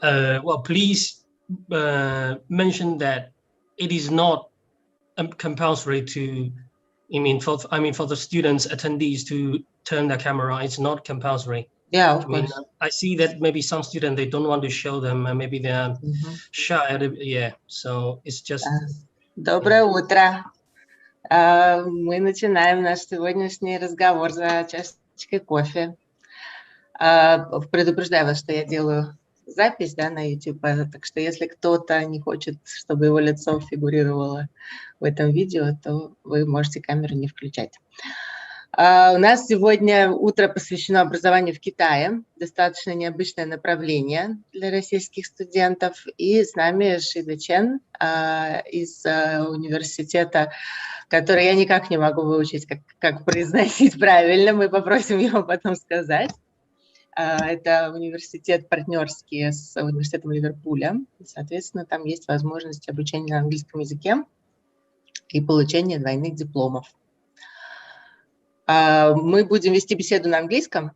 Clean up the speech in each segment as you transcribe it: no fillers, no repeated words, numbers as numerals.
Well, please mention that it is not compulsory to. For the students attendees to turn their camera. It's not compulsory. Yeah, of course. I see that maybe some students they don't want to show them. Maybe they are shy. Yeah. So it's just. Доброе утро. Мы начинаем наш сегодняшний разговор за чашечкой кофе. Предупреждаю вас, что я делаю запись, да, на YouTube, так что если кто-то не хочет, чтобы его лицо фигурировало в этом видео, то вы можете камеру не включать. У нас сегодня утро посвящено образованию в Китае, достаточно необычное направление для российских студентов, и с нами Шида Чен из университета, который я никак не могу выучить, как произносить правильно, мы попросим его потом сказать. Это университет партнерский с Университетом Ливерпуля. Соответственно, там есть возможность обучения на английском языке и получения двойных дипломов. Мы будем вести беседу на английском.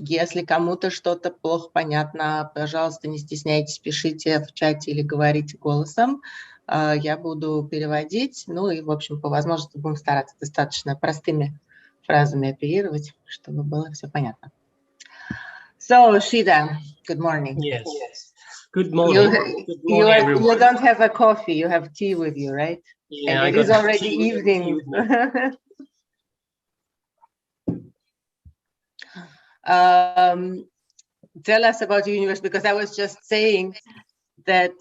Если кому-то что-то плохо понятно, пожалуйста, не стесняйтесь, пишите в чате или говорите голосом. Я буду переводить. Ну и, в общем, по возможности будем стараться достаточно простыми фразами оперировать, чтобы было все понятно. So, Shida, good morning. Yes. Good morning. You don't have a coffee, you have tea with you, right? Yeah, and it is already evening. Tell us about your university, because I was just saying that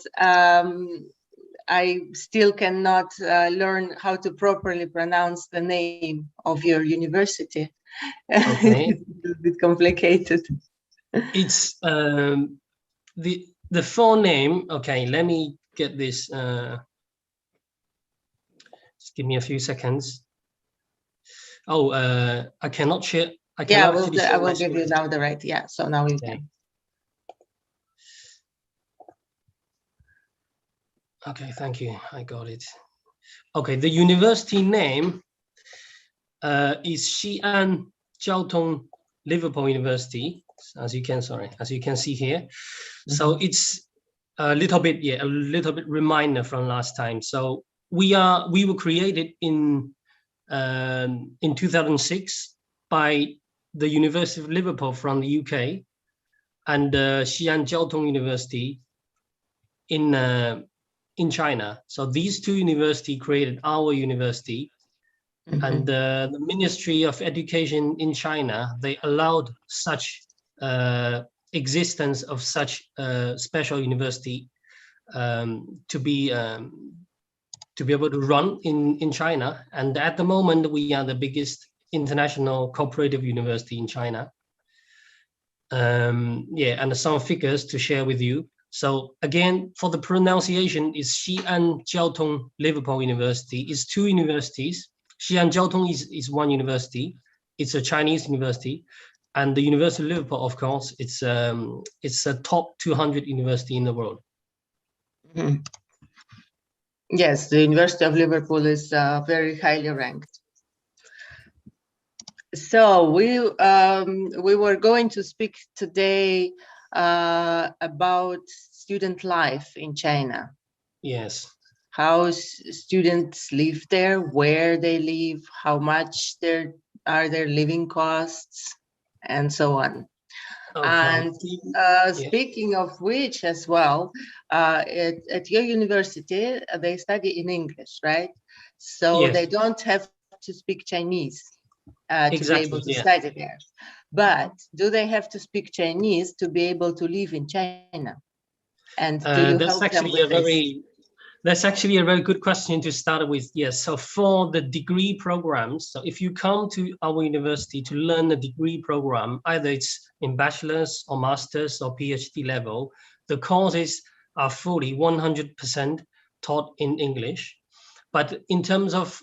I still cannot learn how to properly pronounce the name of your university. Okay. It's a little bit complicated. It's the full name. Okay, let me get this. Just give me a few seconds. Oh, I cannot share. I will give you now the right. Yeah, so now you can. Okay, thank you. I got it. Okay, the university name is Xi'an Jiaotong-Liverpool University. As you can see here. So it's a little bit reminder from last time. So we were created in 2006 by the University of Liverpool from the UK and Xi'an Jiaotong University in China. So these two universities created our university. And the Ministry of Education in China, they allowed such existence of such special university to be able to run in China. And at the moment, we are the biggest international cooperative university in China. And some figures to share with you. So again, for the pronunciation, is Xi'an Jiaotong-Liverpool University. It's two universities. Xi'an Jiaotong is one university. It's a Chinese university. And the University of Liverpool, of course, it's a top 200 university in the world. Yes, the University of Liverpool is very highly ranked. So we were going to speak today about student life in China. Yes. How students live there, where they live, how much are their living costs, and so on. Okay. And speaking of which as well, at your university, they study in English, right? So they don't have to speak Chinese to be able to study there. But do they have to speak Chinese to be able to live in China? And do you help them with this? That's actually a very good question to start with. Yes, so for the degree programs, so if you come to our university to learn a degree program, either it's in bachelor's or master's or PhD level, the courses are fully 100% taught in English. But in terms of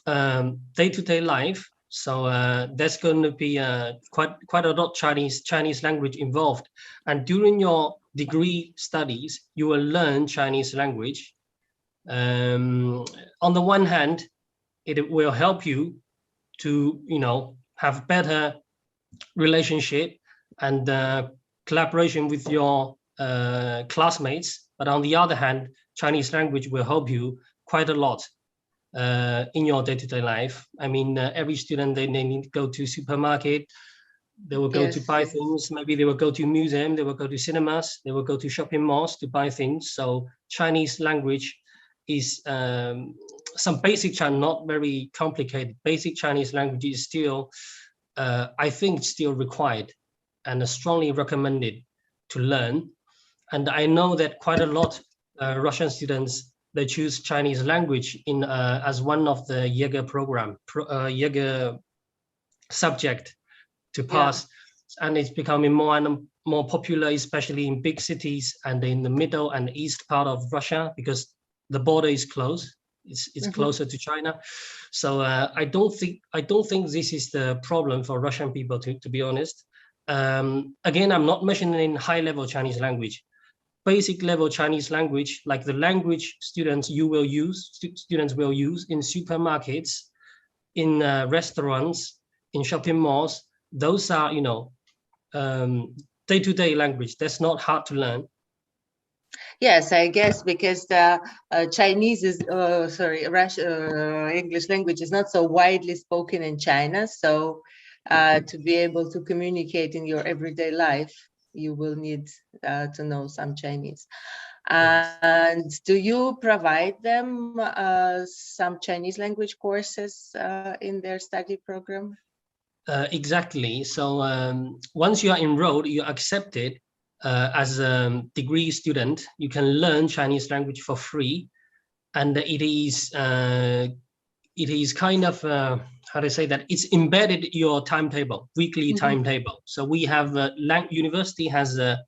day-to-day life, so there's going to be quite a lot Chinese language involved. And during your degree studies, you will learn Chinese language. On the one hand, it will help you to, have better relationship and collaboration with your classmates, but on the other hand, Chinese language will help you quite a lot in your day-to-day life. I mean, every student, they need to go to supermarket, they will go to buy things, maybe they will go to museum, they will go to cinemas, they will go to shopping malls to buy things. So Chinese language is some basic, not very complicated, basic Chinese language is still, I think, still required and strongly recommended to learn. And I know that quite a lot Russian students, they choose Chinese language in as one of the YEGA program, YEGA subject to pass. And it's becoming more and more popular, especially in big cities and in the middle and east part of Russia, because the border is closed. It's closer to China. So I don't think this is the problem for Russian people, to be honest. Again, I'm not mentioning high-level Chinese language. Basic level Chinese language, like the language students will use in supermarkets, in restaurants, in shopping malls. Those are, you know, day-to-day language. That's not hard to learn. Yes, I guess because the Chinese is, English language is not so widely spoken in China. So to be able to communicate in your everyday life, you will need to know some Chinese. And do you provide them some Chinese language courses in their study program? Exactly. So once you are enrolled, you're accepted as a degree student. You can learn Chinese language for free, and it is kind of how to say that, it's embedded in your timetable, weekly timetable. So we have university has a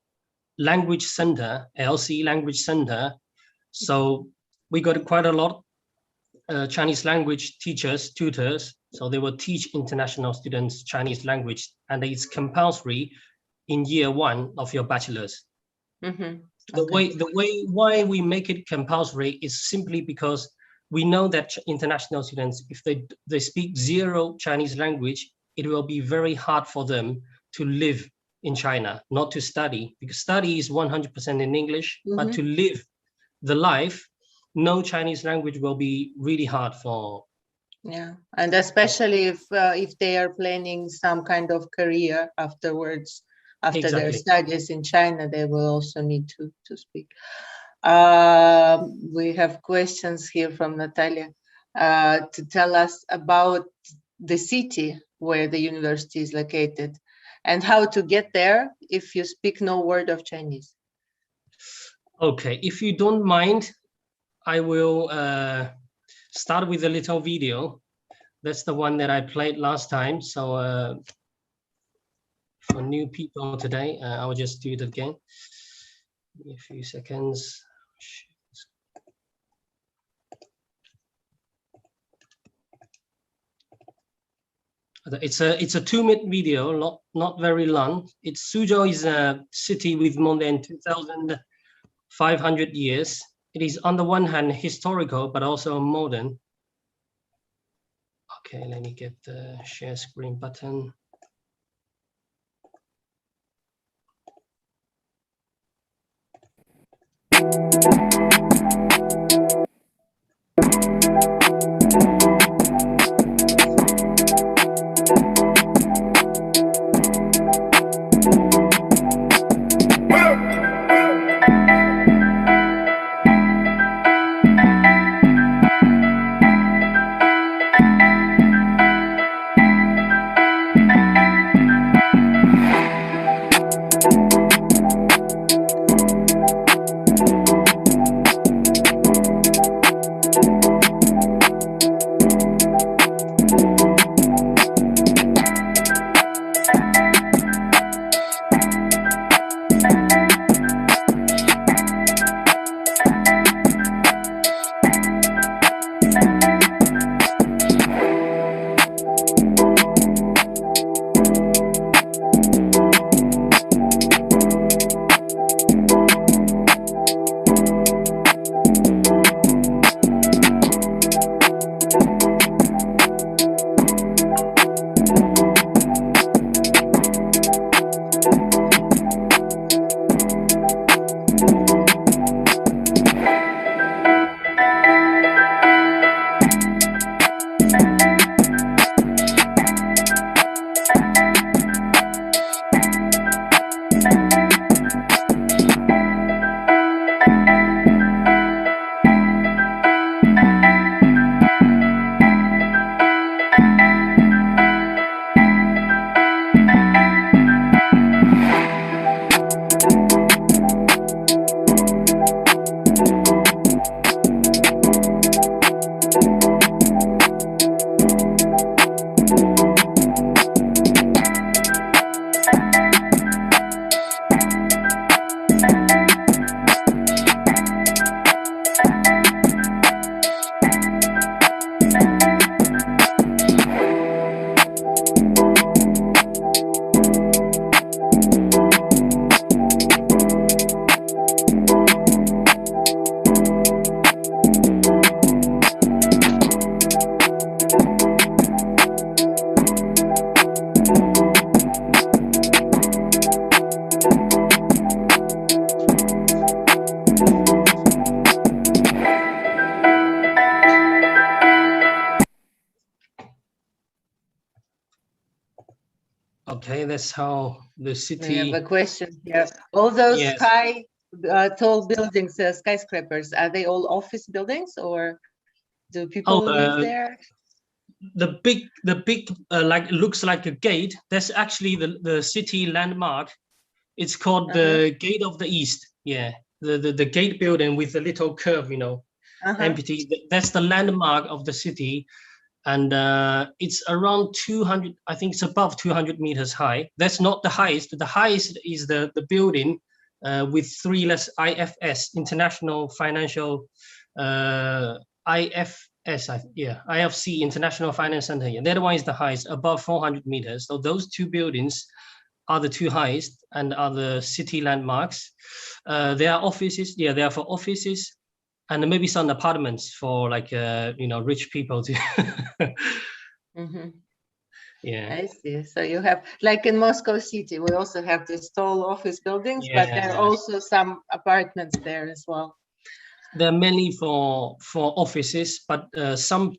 language center, LC language center. So we got quite a lot Chinese language teachers, tutors. So they will teach international students Chinese language, and it's compulsory in year 1 of your bachelor's. The way why we make it compulsory is simply because we know that international students, if they speak zero Chinese language, it will be very hard for them to live in China, not to study, because study is 100% in English, but to live the life, no Chinese language will be really hard for. Yeah, and especially if they are planning some kind of career afterwards, after their studies in China, they will also need to speak. We have questions here from Natalia to tell us about the city where the university is located and how to get there if you speak no word of Chinese. Okay, if you don't mind, I will start with a little video. That's the one that I played last time. So for new people today, I will just do it again. Give me a few seconds. It's a 2-minute video, not very long. Sudzhou is a city with more than 2,500 years. It is on the one hand historical, but also modern. Okay, let me get the share screen button. Okay, that's how the city. We have a question here. All those Yes. tall buildings, skyscrapers, are they all office buildings, or do people live there? The big like looks like a gate. That's actually the city landmark. It's called the Gate of the East. Yeah, the gate building with a little curve, you know, empty. That's the landmark of the city, and it's around 200. I think it's above 200 meters high. That's not the highest. The highest is the building with 3 letters IFS, International Financial IFC, International Finance Center. Yeah, that one is the highest, above 400 meters. So those 2 buildings are the 2 highest and are the city landmarks. There are offices. Yeah, they are for offices, and maybe some apartments for like you know, rich people too. Yeah, I see. So you have, like in Moscow City, we also have these tall office buildings, but there are also some apartments there as well. They're mainly for offices, but some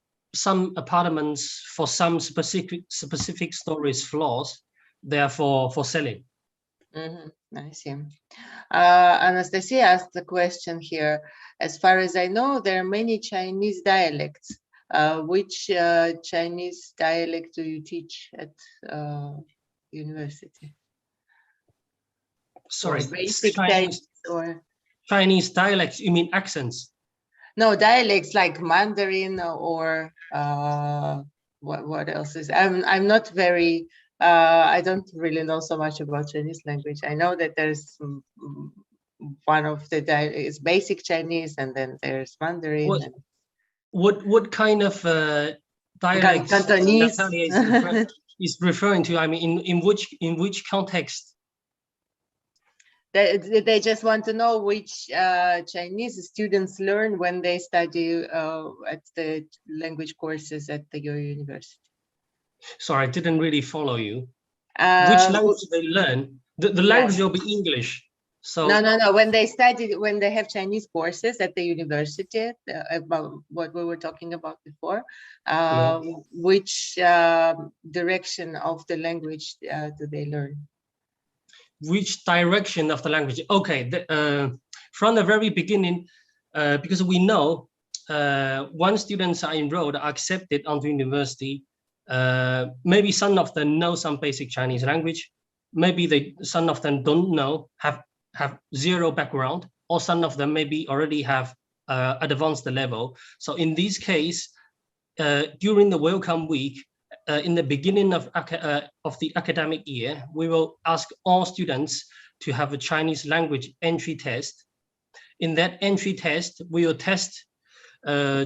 apartments for some specific stories floors, they are for selling. I see. Anastasia asked the question here. As far as I know, there are many Chinese dialects. Which Chinese dialect do you teach at university? Sorry, basic Chinese or Chinese dialects? You mean accents? No, dialects like Mandarin or what else is? I'm not very. I don't really know so much about Chinese language. I know that there's one of the is basic Chinese, and then there's Mandarin. What kind of dialects Cantonese Natalia is referring to? I mean, in which context? They just want to know which Chinese students learn when they study at the language courses at your university. Sorry, I didn't really follow you. Which language they learn? The language will be English. So no. When they have Chinese courses at the university, about what we were talking about before, which direction of the language do they learn? Which direction of the language? Okay, from the very beginning, because we know once students are enrolled, are accepted onto university, maybe some of them know some basic Chinese language, maybe some of them don't know, have zero background, or some of them maybe already have advanced level. So in this case, during the welcome week, in the beginning of the academic year, we will ask all students to have a Chinese language entry test. In that entry test, we will test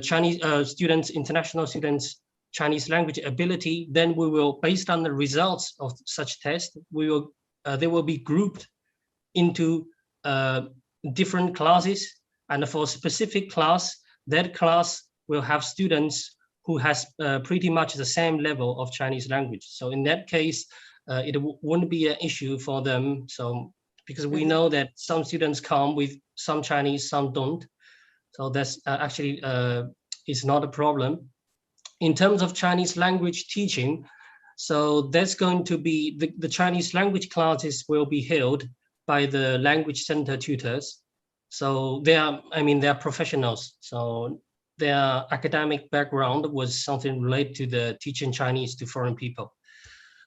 Chinese students, international students, Chinese language ability. Then we will, based on the results of such test, they will be grouped into different classes, and for a specific class, that class will have students who has pretty much the same level of Chinese language. So in that case, it wouldn't be an issue for them. So because we know that some students come with some Chinese, some don't. So that's actually is not a problem. In terms of Chinese language teaching, so that's going to be the Chinese language classes will be held by the language center tutors. So they are professionals. So their academic background was something related to the teaching Chinese to foreign people.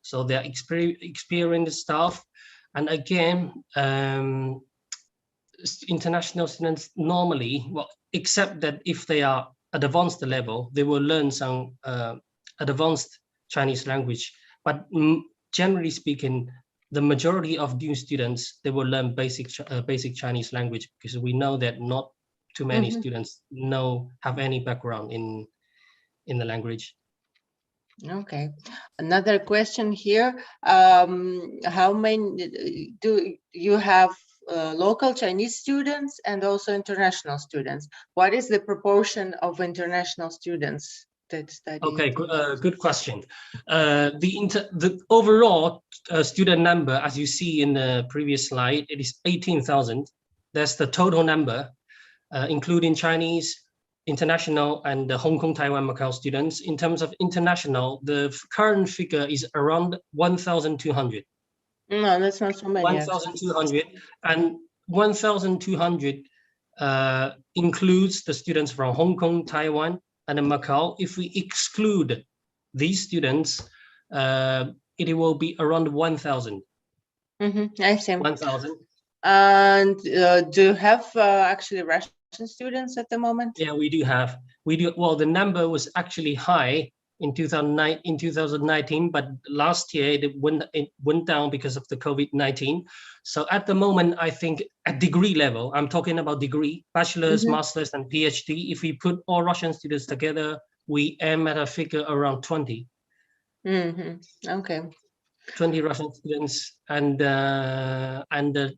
So they're experienced staff. And again, international students normally, well, except that if they are advanced level, they will learn some advanced Chinese language. But generally speaking, the majority of new students, they will learn basic Chinese language, because we know that not too many students have any background in the language. Okay, another question here. How many do you have local Chinese students and also international students? What is the proportion of international students that study? Okay, good question. The overall student number, as you see in the previous slide, it is 18,000. That's the total number, including Chinese, international and the Hong Kong, Taiwan, Macau students. In terms of international, the current figure is around 1,200. No, that's not so many. 1,200, and 1,200 includes the students from Hong Kong, Taiwan, and Macau. If we exclude these students, it will be around 1,000. I see. 1,000. And do you have actually Russian students at the moment? Yeah, we do have. We do. Well, the number was actually high in 2019, but last year it went down because of the COVID-19. So at the moment, I think at degree level, I'm talking about degree, bachelor's, master's, and PhD. If we put all Russian students together, we aim at a figure around 20. Okay. 20 Russian students, and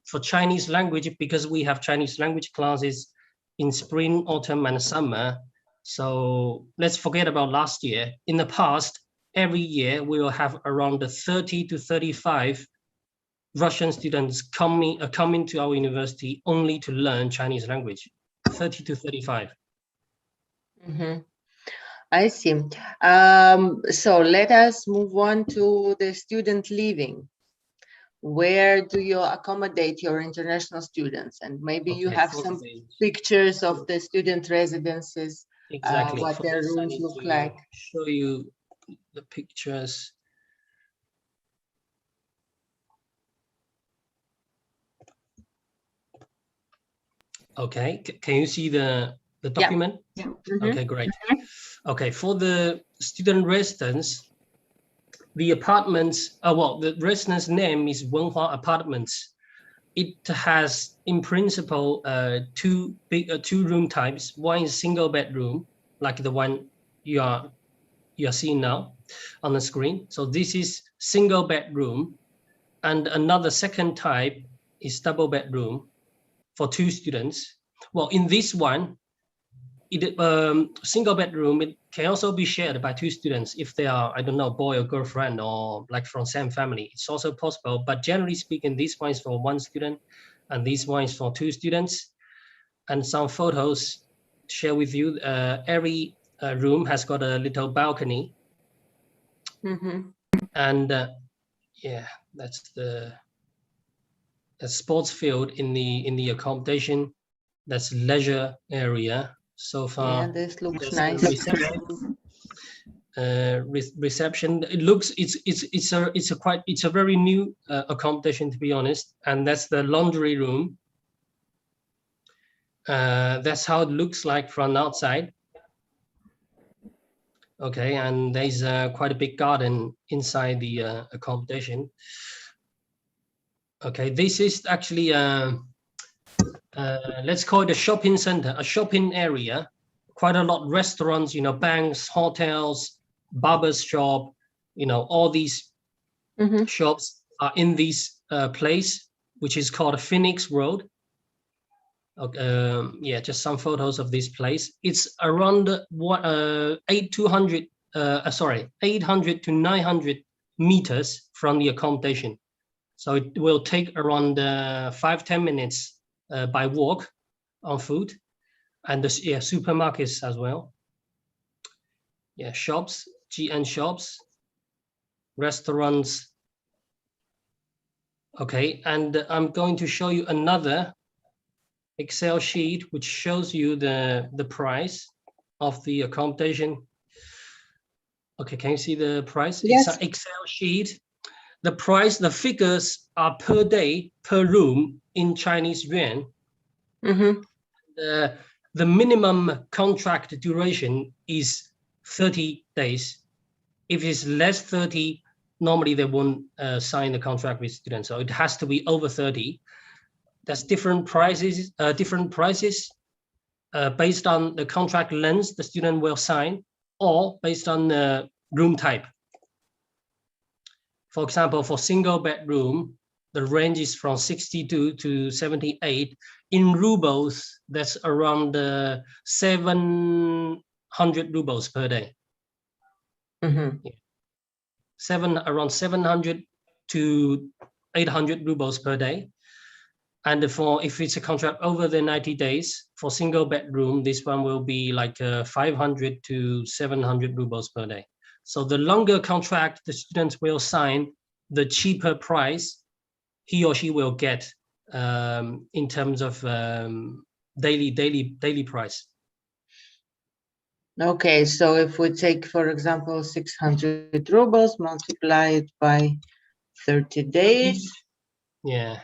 for Chinese language, because we have Chinese language classes in spring, autumn, and summer. So let's forget about last year. In the past, every year we will have around 30 to 35 Russian students coming to our university only to learn Chinese language. 30 to 35. I see. So let us move on to the student living. Where do you accommodate your international students? And maybe you have some pictures of the student residences, exactly. what their rooms look like. Show you the pictures. Okay, can you see the document? Yeah. Okay, great. Okay, for the student residence, the apartments, the residence name is Wenhua Apartments. It has, in principle, two room types. One is single bedroom, like the one you are seeing now on the screen. So this is single bedroom, and another second type is double bedroom for 2 students. Well, in this one, single bedroom, it can also be shared by 2 students if they are, I don't know, boy or girlfriend, or like from same family. It's also possible, but generally speaking, this one is for 1 student and this one is for 2 students. And some photos share with you. Every room has got a little balcony. And yeah, that's the sports field in the accommodation. That's leisure area. So far, yeah, this looks nice. Reception. It looks it's a very new accommodation, to be honest. And that's the laundry room. That's how it looks like from outside. Okay, and there's quite a big garden inside the accommodation. Okay, this is actually let's call it a shopping center, a shopping area. Quite a lot of restaurants, banks, hotels, barber's shop, all these shops are in this place, which is called Phoenix Road. Okay, yeah, just some photos of this place. It's around 800 to 900 meters from the accommodation. So it will take around 5-10 minutes by walk on foot, and supermarkets as well. Yeah, shops, GN shops, restaurants. Okay, and I'm going to show you another Excel sheet which shows you the price of the accommodation. Okay, can you see the price? Yes. It's an Excel sheet. The price, the figures are per day, per room in Chinese yuan. The minimum contract duration is 30 days. If it's less 30, normally they won't sign the contract with students. So it has to be over 30. There's different prices based on the contract length the student will sign, or based on the room type. For example, for single bedroom, the range is from 62 to 78. In rubles, that's around 700 rubles per day. Yeah. Around 700 to 800 rubles per day. And if it's a contract over the 90 days for single bedroom, this one will be like 500 to 700 rubles per day. So the longer contract the students will sign, the cheaper price he or she will get in terms of daily price. Okay, so if we take, for example, 600 rubles, multiply it by 30 days. Yeah.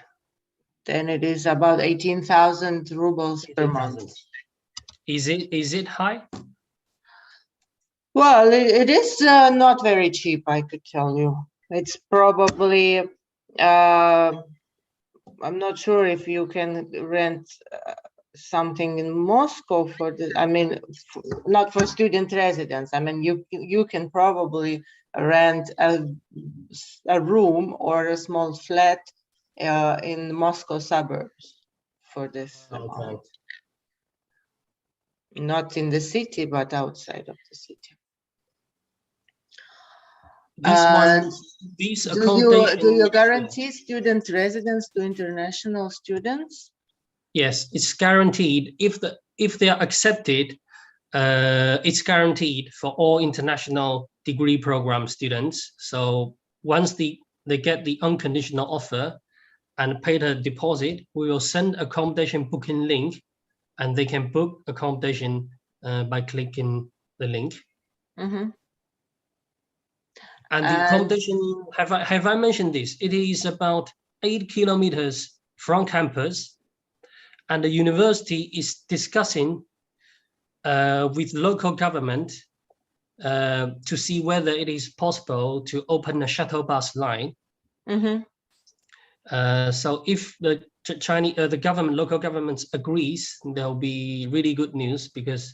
Then it is about 18,000 rubles 18, per month. Is it high? Well, it is not very cheap, I could tell you. It's probably, I'm not sure if you can rent something in Moscow for the, I mean, not for student residence. I mean, you can probably rent a room or a small flat in Moscow suburbs for this amount. Not in the city, but outside of the city. Do you guarantee student residence to international students? Yes, it's guaranteed. If they are accepted, it's guaranteed for all international degree program students. So once they get the unconditional offer and pay the deposit, we will send accommodation booking link, and they can book accommodation by clicking the link. Mm-hmm. And the accommodation, have I mentioned this? It is about 8 kilometers from campus, and the university is discussing with local government to see whether it is possible to open a shuttle bus line. Mm-hmm. So if the local government agrees, there'll be really good news, because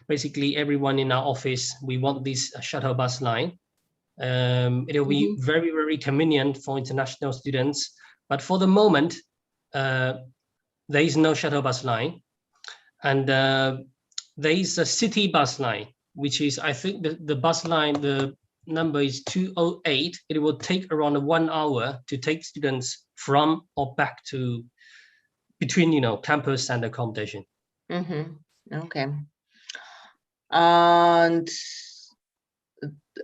basically everyone in our office, we want this shuttle bus line. It will be very, very convenient for international students. But for the moment, there is no shuttle bus line. And there is a city bus line, which is, I think the bus line, the number is 208. It will take around 1 hour to take students from or back to between, campus and accommodation. Mm-hmm. Okay. And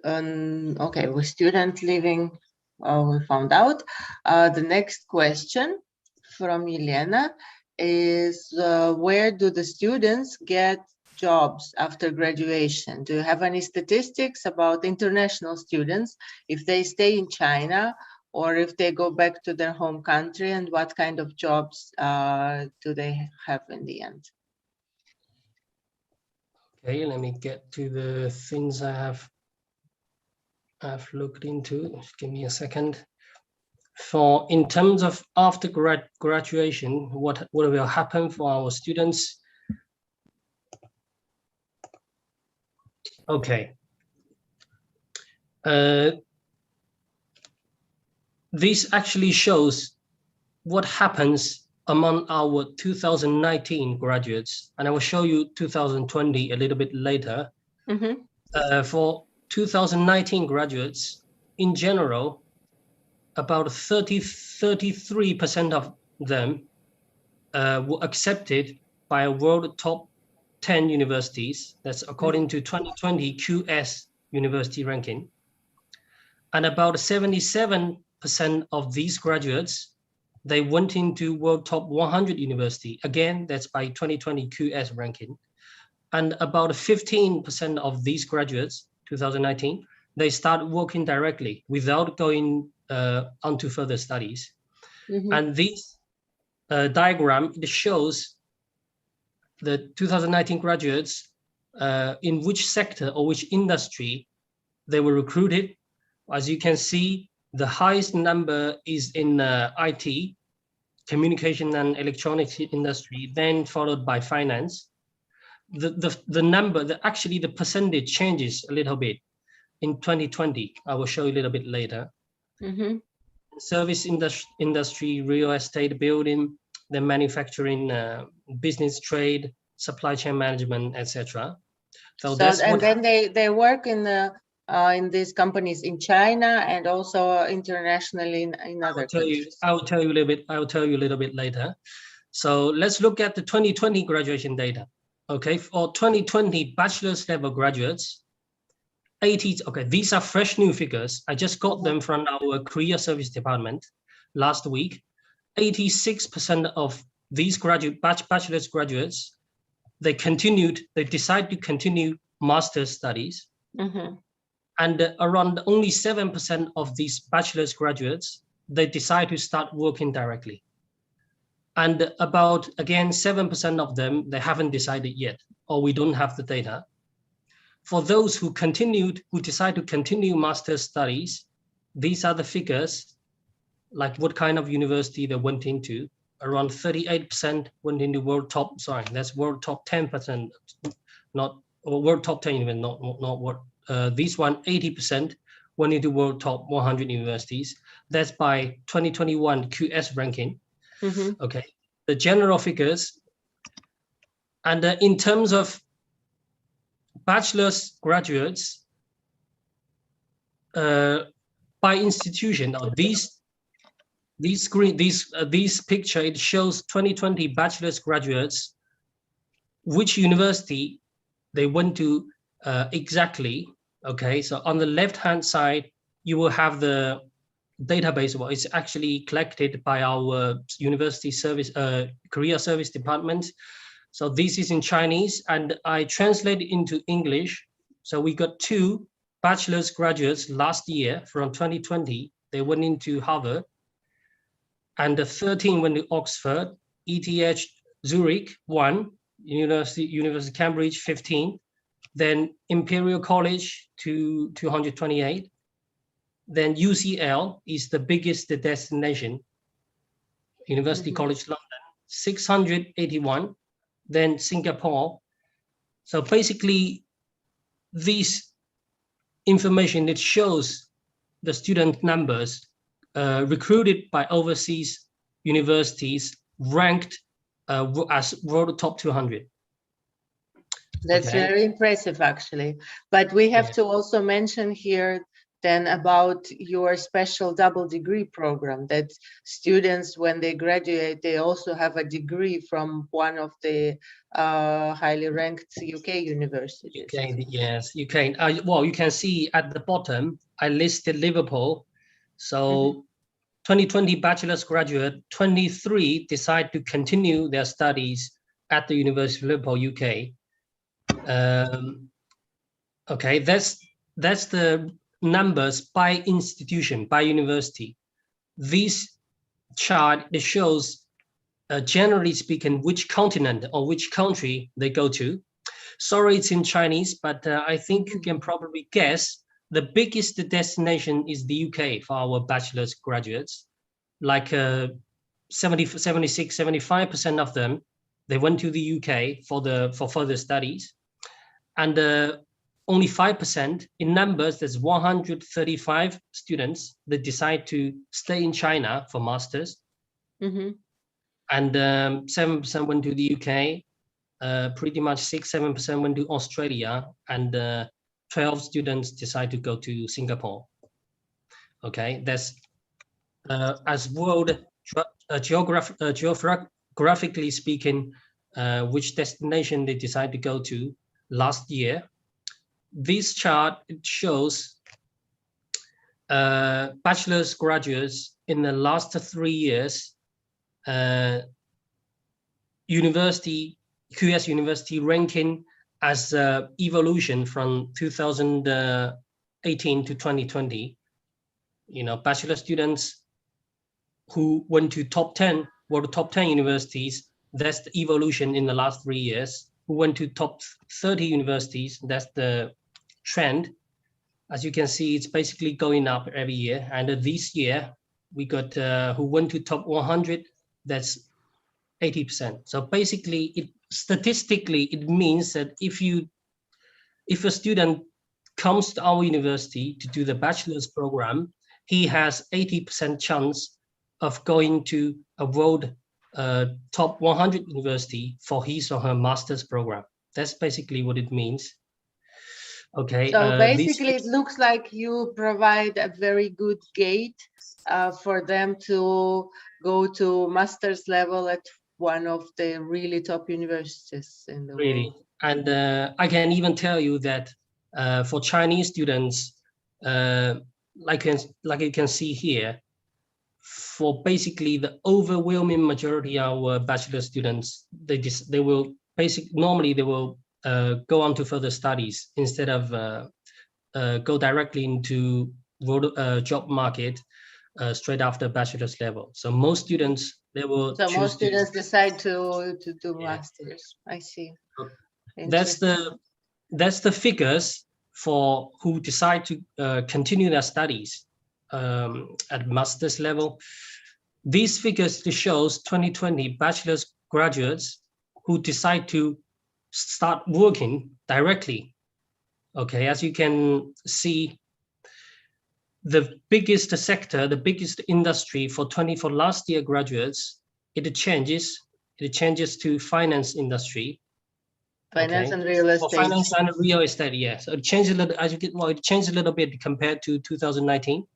okay, with student living, we found out. The next question from Elena is, where do the students get jobs after graduation? Do you have any statistics about international students, if they stay in China or if they go back to their home country, and what kind of jobs do they have in the end? Okay, let me get to the things I've looked into. Just give me a second. In terms of after graduation, what will happen for our students? Okay. This actually shows what happens among our 2019 graduates, and I will show you 2020 a little bit later. Mm-hmm. For 2019 graduates, in general, about 33% of them were accepted by world top 10 universities. That's according to 2020 QS university ranking. And about 77% of these graduates, they went into world top 100 university. Again, that's by 2020 QS ranking. And about 15% of these graduates, 2019, they start working directly without going on to further studies. Mm-hmm. And this diagram, it shows the 2019 graduates in which sector or which industry they were recruited. As you can see, the highest number is in IT, communication and electronics industry, then followed by finance. The number, actually the percentage changes a little bit in 2020. I will show you a little bit later. Mm-hmm. Service industry, real estate, building, then manufacturing, business, trade, supply chain management, etc. So that's and then they work in in these companies in China and also internationally in other countries? I will tell you a little bit later. So let's look at the 2020 graduation data. Okay, for 2020 bachelor's level graduates, 80. Okay, these are fresh new figures. I just got them from our career service department last week. 86% of these bachelor's graduates, they decide to continue master's studies. And around only 7% of these bachelor's graduates, they decide to start working directly. And about, again, 7% of them, they haven't decided yet, or we don't have the data. For those who decide to continue master's studies, these are the figures, like what kind of university they went into. Around 38% went into world top 10%, not world top 10 even, not what. This one, 80% went into world top 100 universities. That's by 2021 QS ranking. Okay, the general figures. And in terms of bachelor's graduates by institution, or this picture, it shows 2020 bachelor's graduates, which university they went to exactly. Okay, so on the left hand side you will have the database. Well, it's actually collected by our university service career service department. So this is in Chinese and I translate it into English. So we got 2 bachelor's graduates last year from 2020. They went into Harvard, and the 13 went to Oxford, ETH Zurich 1, University Cambridge 15, then Imperial College to 228. Then UCL is the biggest destination, University College London, 681. Then Singapore. So basically, this information, it shows the student numbers recruited by overseas universities ranked as world top 200. That's very impressive, actually. But we have to also mention here then about your special double degree program, that students, when they graduate, they also have a degree from one of the highly ranked UK universities. Yes, you can. Well, you can see at the bottom, I listed Liverpool. So 2020 bachelor's graduate, 23 decide to continue their studies at the University of Liverpool, UK. Okay, that's the numbers by institution, by university. This chart, it shows, generally speaking, which continent or which country they go to. Sorry, it's in Chinese, but I think you can probably guess the biggest destination is the UK for our bachelor's graduates. Like 76, 75% of them, they went to the UK for further studies. And only 5% in numbers, there's 135 students that decide to stay in China for masters. And 7% went to the UK, pretty much 6-7% went to Australia, and 12 students decide to go to Singapore. Okay, that's as world geographically speaking, which destination they decide to go to last year. This chart, it shows bachelor's graduates in the last 3 years, QS university ranking as evolution from 2018 to 2020. Bachelor students who went to top 10 universities, that's the evolution in the last 3 years. Who went to top 30 universities, that's the trend. As you can see, it's basically going up every year. And this year, we got who went to top 100, that's 80%. So basically, statistically, it means that if a student comes to our university to do the bachelor's program, he has 80% chance of going to a world top 100 university for his or her master's program. That's basically what it means. Okay. So basically, it looks like you provide a very good gate for them to go to master's level at one of the really top universities in the world. And I can even tell you that for Chinese students, like you can see here, for basically the overwhelming majority of our bachelor students, they will normally they will go on to further studies instead of go directly into job market straight after bachelor's level. So most students, they will So choose most students decide to do masters. I see. That's the figures for who decide to continue their studies at master's level. These figures shows 2020 bachelor's graduates who decide to start working directly. Okay, as you can see, the biggest sector, the biggest industry for last year graduates, it changes to finance industry. Finance and real estate. For finance and real estate, yes. So it changed a little. It changed a little bit compared to 2019.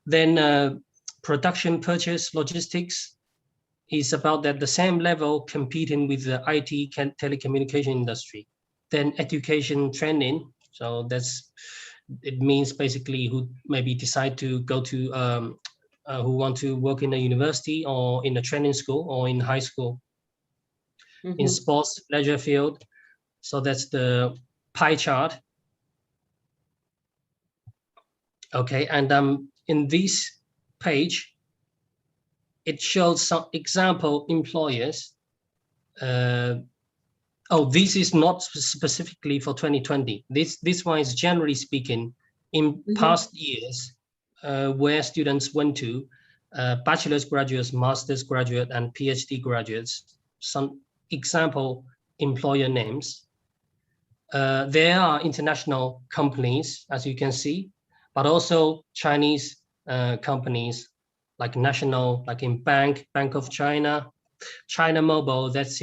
Then production, purchase, logistics is about at the same level, competing with the IT telecommunication industry. Then education, training. So it means basically who maybe decide to go to who want to work in a university or in a training school or in high school. In sports, leisure field. So that's the pie chart. Okay, and in this page, it shows some example employers. This is not specifically for 2020. This one is generally speaking in past years where students went to, bachelor's graduates, master's graduate, and PhD graduates. Some example employer names. There are international companies, as you can see, but also Chinese companies like national, like in Bank of China, China Mobile. That's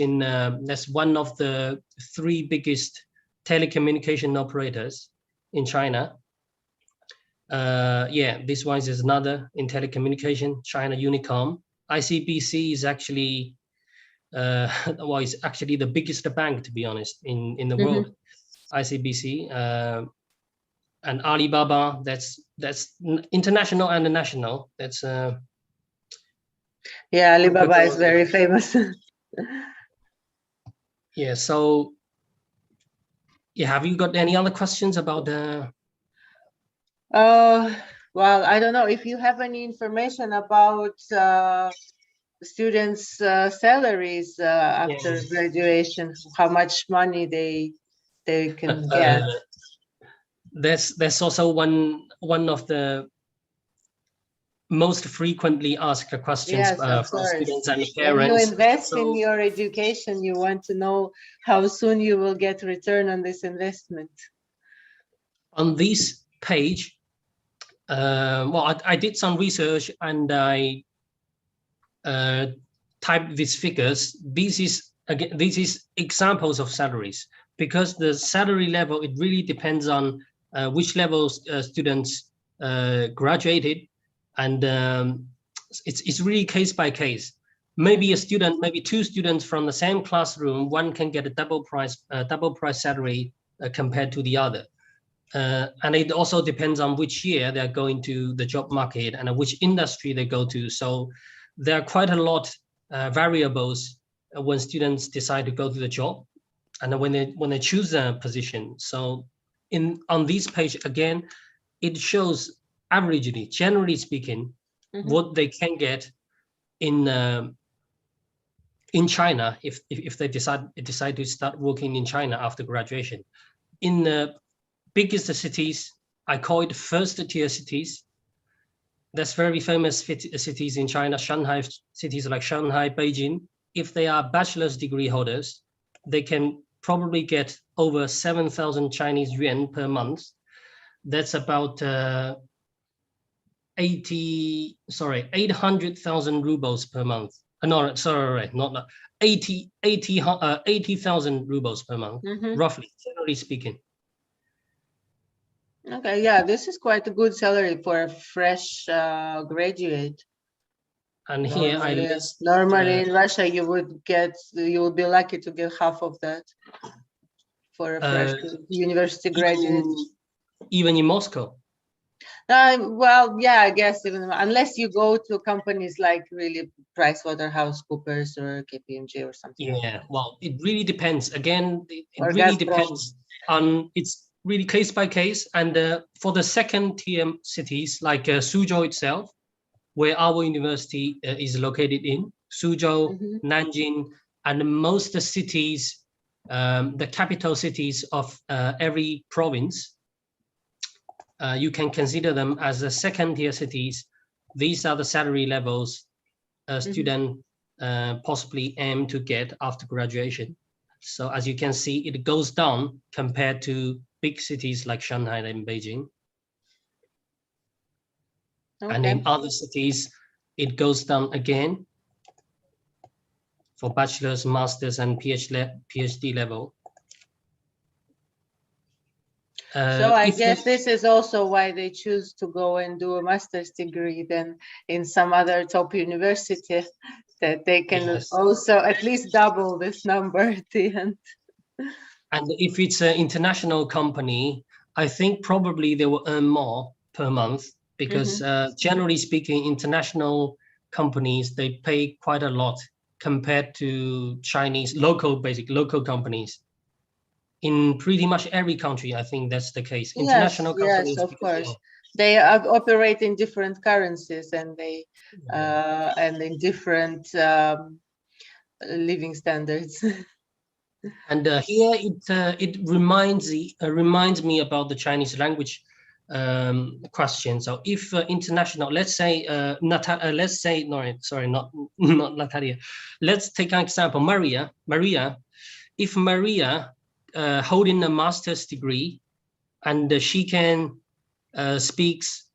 one of the 3 biggest telecommunication operators in China. This one is another in telecommunication, China Unicom. ICBC is actually it's actually the biggest bank, to be honest, in the world. ICBC and Alibaba, that's international and national. That's Alibaba is very famous. So have you got any other questions about the well, I don't know if you have any information about students' salaries after graduation, how much money they can get. That's also one of the most frequently asked questions from students and parents. When you invest in your education, you want to know how soon you will get return on this investment. On this page, I did some research and I typed these figures. This is examples of salaries, because the salary level, it really depends on which levels students graduated, and it's really case by case. Maybe maybe 2 students from the same classroom, one can get a double price salary compared to the other. And it also depends on which year they're going to the job market and which industry they go to. So there are quite a lot variables when students decide to go to the job and when they choose a position. So on this page, again, it shows averagely, generally speaking, what they can get in China if they decide to start working in China after graduation. In the biggest cities, I call it first tier cities. That's very famous cities in China, Shanghai, cities like Shanghai, Beijing. If they are bachelor's degree holders, they can probably get over 7,000 Chinese yuan per month. That's about 800,000 rubles per month. No, sorry, not 80,000 rubles per month, roughly, generally speaking. Okay, yeah, this is quite a good salary for a fresh graduate. And here I list. Normally in Russia, you would be lucky to get half of that for a fresh university graduate. Even in Moscow. Well, yeah, I guess even unless you go to companies like really PricewaterhouseCoopers or KPMG or something. Yeah, well, it really depends. Again, it really depends on, it's really case by case. And for the second tier cities like Sudzhou itself, where our university is located in, Sudzhou, Nanjing, and most cities, the capital cities of every province, you can consider them as the second tier cities. These are the salary levels a student possibly aim to get after graduation. So as you can see, it goes down compared to big cities like Shanghai and Beijing. Okay. And in other cities, it goes down again for bachelor's, master's, and PhD level. So I guess this is also why they choose to go and do a master's degree than in some other top university, that they can also at least double this number at the end. And if it's an international company, I think probably they will earn more per month because generally speaking, international companies, they pay quite a lot compared to Chinese local companies. In pretty much every country, I think that's the case. International companies, yes, of course. They operate in different currencies and they and in different living standards. And here it reminds me about the Chinese language question. So if international, let's say not Natalia. Let's take an example, Maria. If Maria holding a master's degree and she can speaks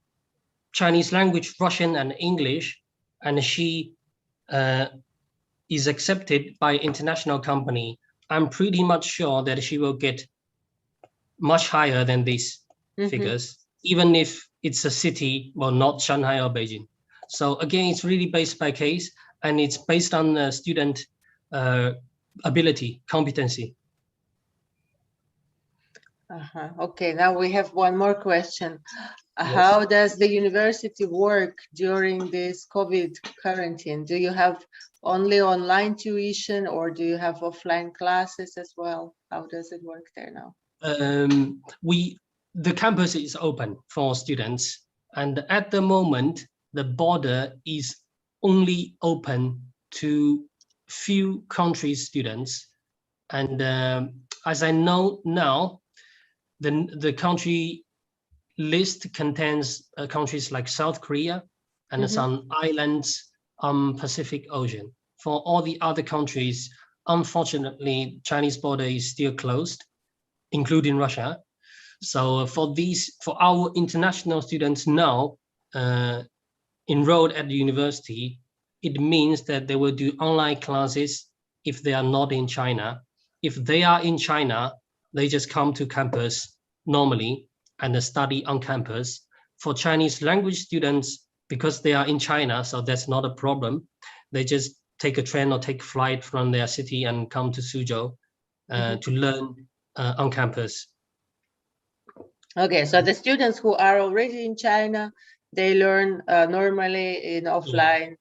Chinese language, Russian and English, and she is accepted by international company, I'm pretty much sure that she will get much higher than these figures, even if it's a city, well, not Shanghai or Beijing. So again, it's really based by case, and it's based on the student ability, competency. Okay, now we have one more question. Yes. How does the university work during this COVID quarantine? Do you have only online tuition or do you have offline classes as well? How does it work there now? The campus is open for students, and at the moment, the border is only open to few countries' students. And as I know now, the country list contains countries like South Korea and some islands on Pacific Ocean. For all the other countries, unfortunately, Chinese border is still closed, including Russia. So for our international students now enrolled at the university, it means that they will do online classes if they are not in China. If they are in China, they just come to campus normally and study on campus. For Chinese language students, because they are in China, so that's not a problem. They just take a train or take a flight from their city and come to Sudzhou to learn on campus. Okay, so the students who are already in China, they learn normally in offline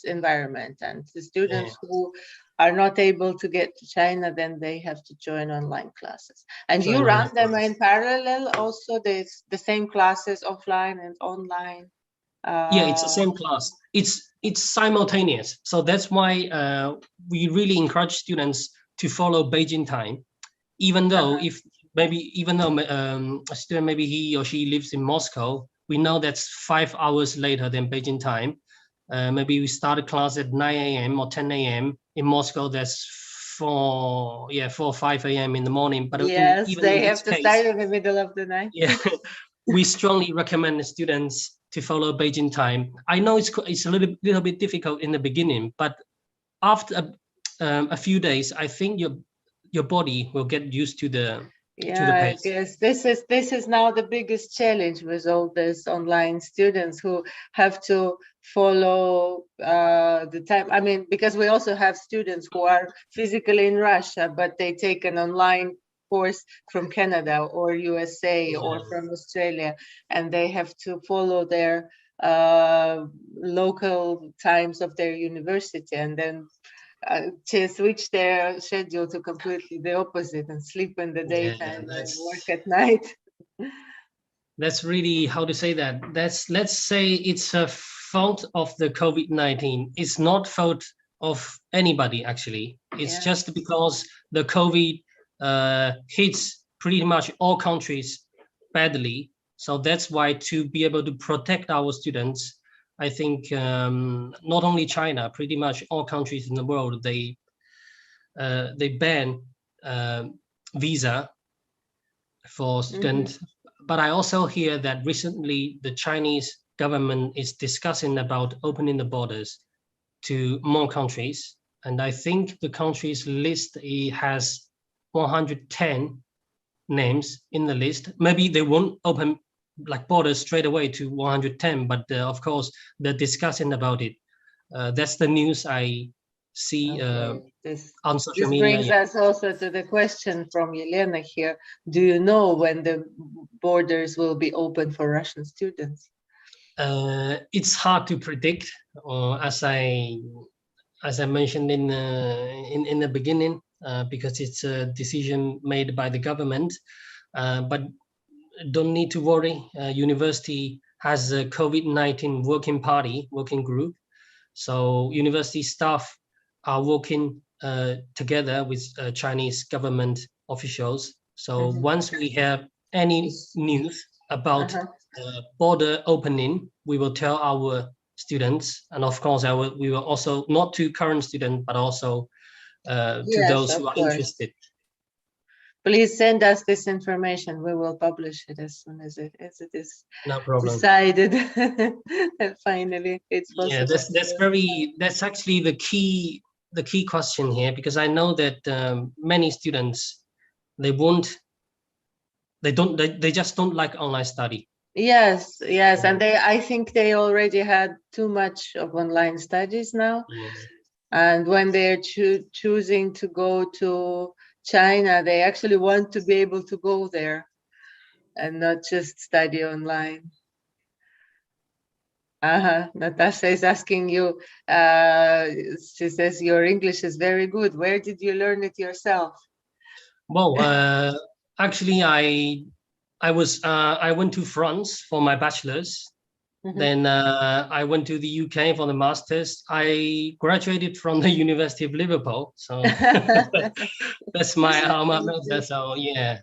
environment, and the students who are not able to get to China, then they have to join online classes. And you run them in parallel also, the same classes offline and online? Yeah, it's the same class. It's simultaneous. So that's why we really encourage students to follow Beijing time, even though a student, maybe he or she lives in Moscow, we know that's 5 hours later than Beijing time. Maybe we start a class at 9 a.m. or 10 a.m. In Moscow, that's 4 or 5 a.m. in the morning. But yes, even they have to start in the middle of the night. Yeah, we strongly recommend the students to follow Beijing time. I know it's a little bit difficult in the beginning, but after a few days, I think your body will get used to the to the I pace. guess this is now the biggest challenge with all these online students who have to follow the time. I mean, because we also have students who are physically in Russia, but they take an online course from Canada or USA or from Australia, and they have to follow their local times of their university, and then to switch their schedule to completely the opposite and sleep in the daytime and work at night. That's really, how to say that? Let's say it's a fault of the COVID-19. It's not fault of anybody, actually. It's just because the COVID hits pretty much all countries badly. So that's why, to be able to protect our students, I think not only China, pretty much all countries in the world, they ban visa for students. But I also hear that recently the Chinese government is discussing about opening the borders to more countries. And I think the countries list has 110 names in the list. Maybe they won't open like borders straight away to 110, but of course they're discussing about it. That's the news I see on social media. This brings us also to the question from Yelena here. Do you know when the borders will be open for Russian students? It's hard to predict, as I mentioned in the beginning, because it's a decision made by the government. But don't need to worry. University has a COVID-19 working group. So university staff are working together with Chinese government officials. So once we have any news about border opening, we will tell our students, and of course we will also, not to current students, but also to those who are interested. Please send us this information. We will publish it as soon as it is decided. Finally, it's possible. Yeah, that's actually the key question here, because I know that many students, they just don't like online study. Yes, and I think they already had too much of online studies now. Yes. And when they're choosing to go to China, they actually want to be able to go there and not just study online. Natasha is asking you, she says your English is very good. Where did you learn it yourself? Well, actually I went to France for my bachelor's. Then I went to the UK for the master's. I graduated from the University of Liverpool, so that's my alma mater. So yeah,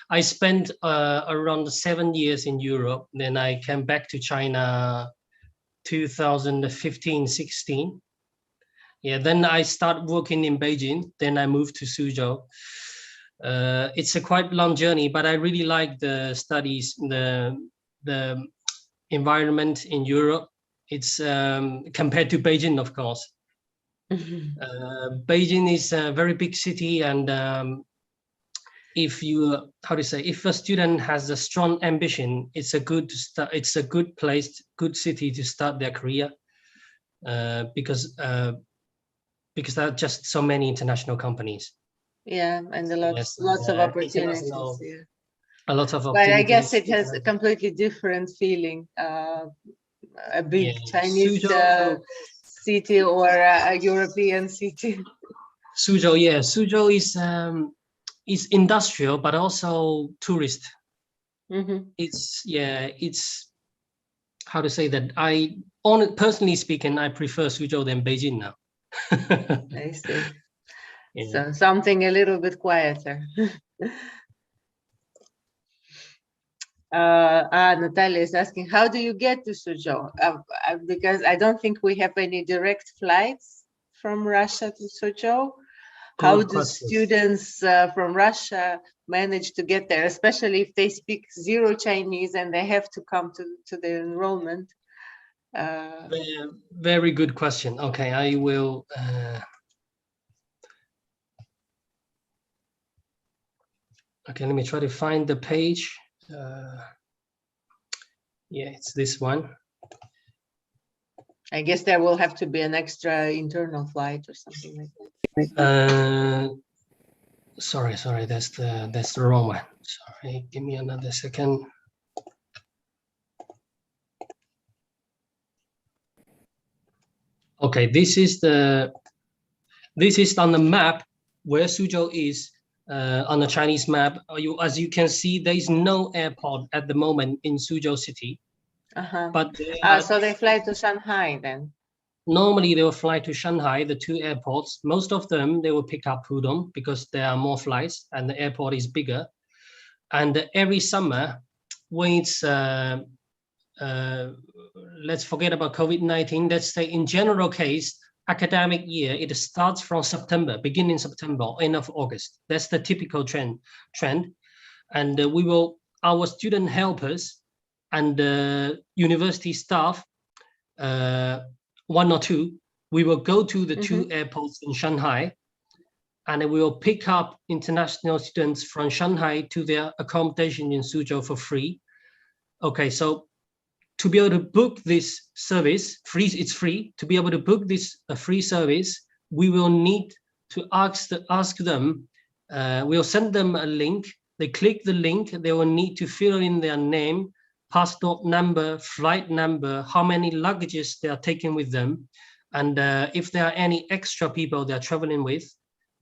I spent around 7 years in Europe. Then I came back to China 2015-16. Yeah, then I started working in Beijing. Then I moved to Sudzhou. It's a quite long journey, but I really like the studies, the environment in Europe. It's compared to Beijing, of course. Beijing is a very big city, and if a student has a strong ambition, it's a good place, good city to start their career, because there are just so many international companies. Yeah, and lots of opportunities. A lot of opportunities. But I guess it has a completely different feeling. A big Chinese city or a European city. Sudzhou, yeah. Sudzhou is industrial, but also tourist. It's how to say that. Personally speaking, I prefer Sudzhou than Beijing now. I see. Yeah. So something a little bit quieter. Natalia is asking, how do you get to Sudzhou? Because I don't think we have any direct flights from Russia to Sudzhou. How do students from Russia manage to get there, especially if they speak zero Chinese and they have to come to the enrollment? Very good question. Okay, I will. Okay, let me try to find the page. Yeah, it's this one. I guess there will have to be an extra internal flight or something like that. Sorry, that's the wrong one. Sorry, give me another second. Okay, this is on the map where Sudzhou is on the Chinese map. As you can see, there is no airport at the moment in Sudzhou city. But so they fly to Shanghai then? Normally they will fly to Shanghai, the two airports. Most of them, they will pick up Pudong because there are more flights and the airport is bigger. And every summer, when it's, let's forget about COVID-19, let's say in general case, academic year, it starts from September, beginning September, end of August. That's the typical trend. And our student helpers and university staff, one or two, we will go to the two airports in Shanghai, and we will pick up international students from Shanghai to their accommodation in Sudzhou for free. Okay, so to be able to book this service, it's free. To be able to book this free service, we will need to ask them, we'll send them a link. They click the link, they will need to fill in their name, passport number, flight number, how many luggages they are taking with them, and if there are any extra people they are traveling with,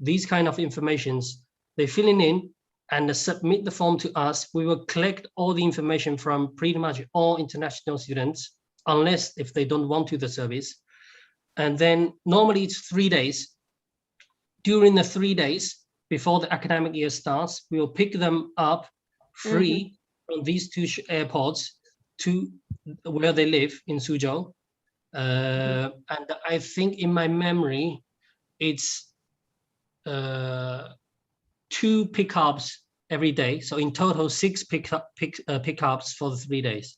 these kind of informations, they fill in and submit the form to us. We will collect all the information from pretty much all international students, unless if they don't want to the service. And then normally it's 3 days. During the 3 days before the academic year starts, we will pick them up free from these two airports to where they live in Sudzhou. And I think in my memory, it's 2 pickups every day. So in total, 6 pickups for the 3 days.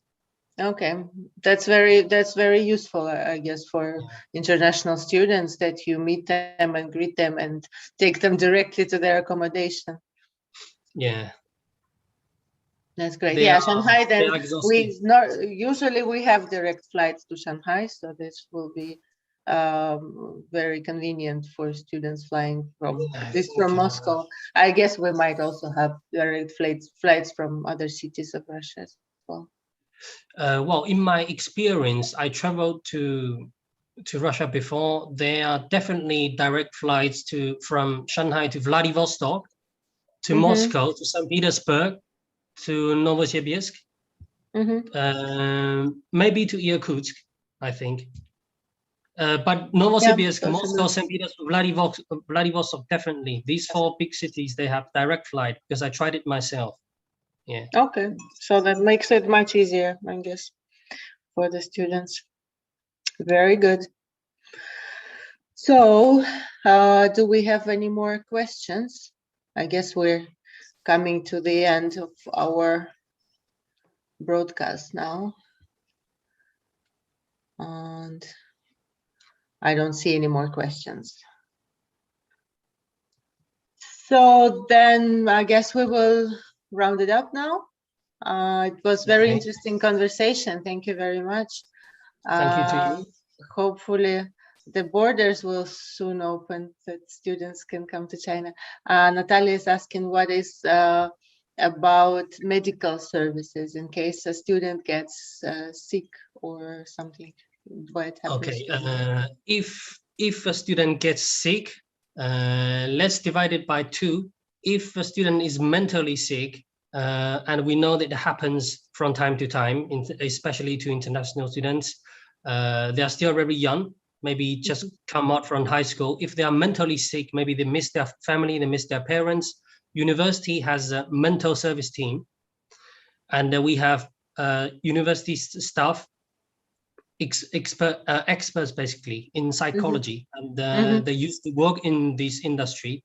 Okay, that's very useful, I guess, for international students, that you meet them and greet them and take them directly to their accommodation. Yeah. That's great. Shanghai, then usually we have direct flights to Shanghai, so this will be very convenient for students flying from Moscow. I guess we might also have direct flights from other cities of Russia as well. Well, in my experience, I traveled to Russia before. There are definitely direct flights from Shanghai to Vladivostok, to Moscow, to St. Petersburg, to Novosibirsk, maybe to Irkutsk, I think. But Novosibirsk, Moscow, St. Petersburg, Vladivostok, definitely. These 4 big cities, they have direct flight because I tried it myself. Yeah. Okay, so that makes it much easier, I guess, for the students. Very good. So, do we have any more questions? I guess we're coming to the end of our broadcast now. And I don't see any more questions. So then I guess we will round it up now. It was very interesting conversation. Thank you very much. Thank you to you. Hopefully the borders will soon open, that students can come to China. Natalia is asking what is about medical services in case a student gets sick or something. What happens? Okay, if a student gets sick, let's divide it by 2. If a student is mentally sick, and we know that it happens from time to time, especially to international students, they are still very young, maybe just come out from high school. If they are mentally sick, maybe they miss their family, they miss their parents. University has a mental service team, and we have university staff, experts basically in psychology, and they used to work in this industry.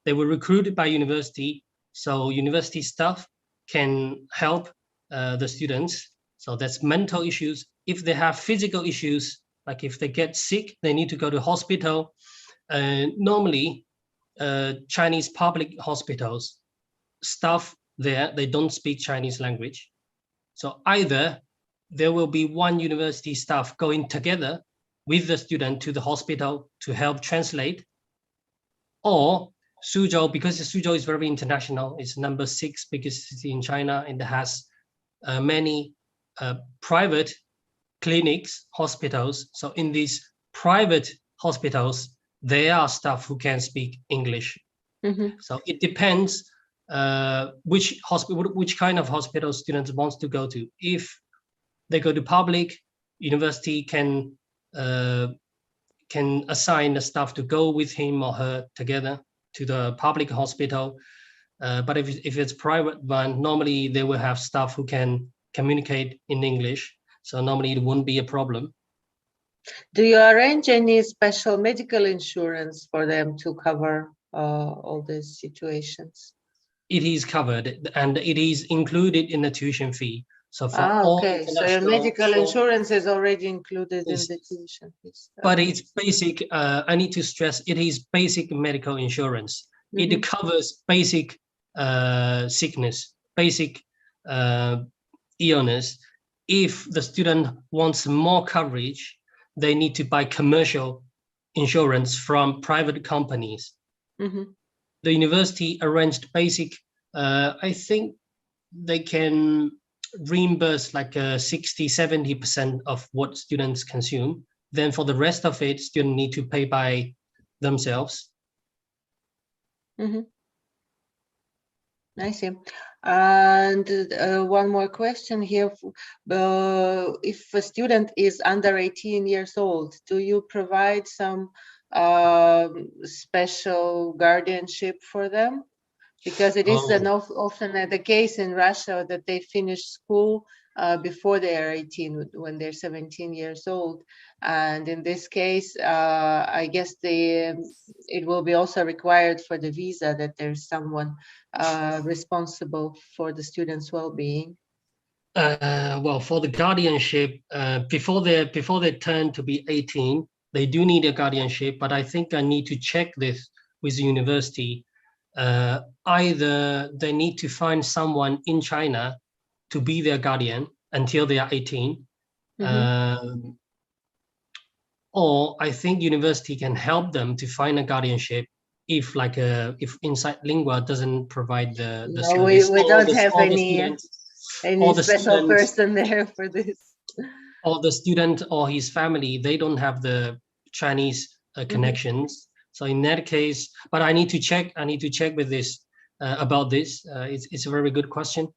They were recruited by university, so university staff can help the students. So that's mental issues. If they have physical issues, like if they get sick, they need to go to hospital. Normally, Chinese public hospitals, staff there, they don't speak Chinese language. So either there will be one university staff going together with the student to the hospital to help translate, or Sudzhou, because Sudzhou is very international, it's number 6 biggest city in China, and it has many private clinics, hospitals. So in these private hospitals, there are staff who can speak English. So it depends which kind of hospital students wants to go to. If they go to public, university can assign the staff to go with him or her together to the public hospital. But if it's private one, normally they will have staff who can communicate in English. So normally it won't be a problem. Do you arrange any special medical insurance for them to cover all these situations? It is covered and it is included in the tuition fee. So for okay, so your medical insurance is already included in the tuition fees. But it's basic, I need to stress, it is basic medical insurance. It covers basic sickness, basic illness. If the student wants more coverage, they need to buy commercial insurance from private companies. The university arranged basic, I think they can reimburse like 60-70% of what students consume. Then for the rest of it, students need to pay by themselves. I see. And one more question here. If a student is under 18 years old, do you provide some special guardianship for them? Because it is often the case in Russia that they finish school before they are 18, when they're 17 years old. And in this case, I guess it will be also required for the visa that there's someone responsible for the student's well-being. Well, for the guardianship, before they turn to be 18, they do need a guardianship, but I think I need to check this with the university. Either they need to find someone in China to be their guardian until they are 18, or I think university can help them to find a guardianship if Insight Lingua doesn't provide the service. We don't have any special person there for this. Or the student or his family, they don't have the Chinese connections. So in that case, but I need to check with this about this. It's a very good question.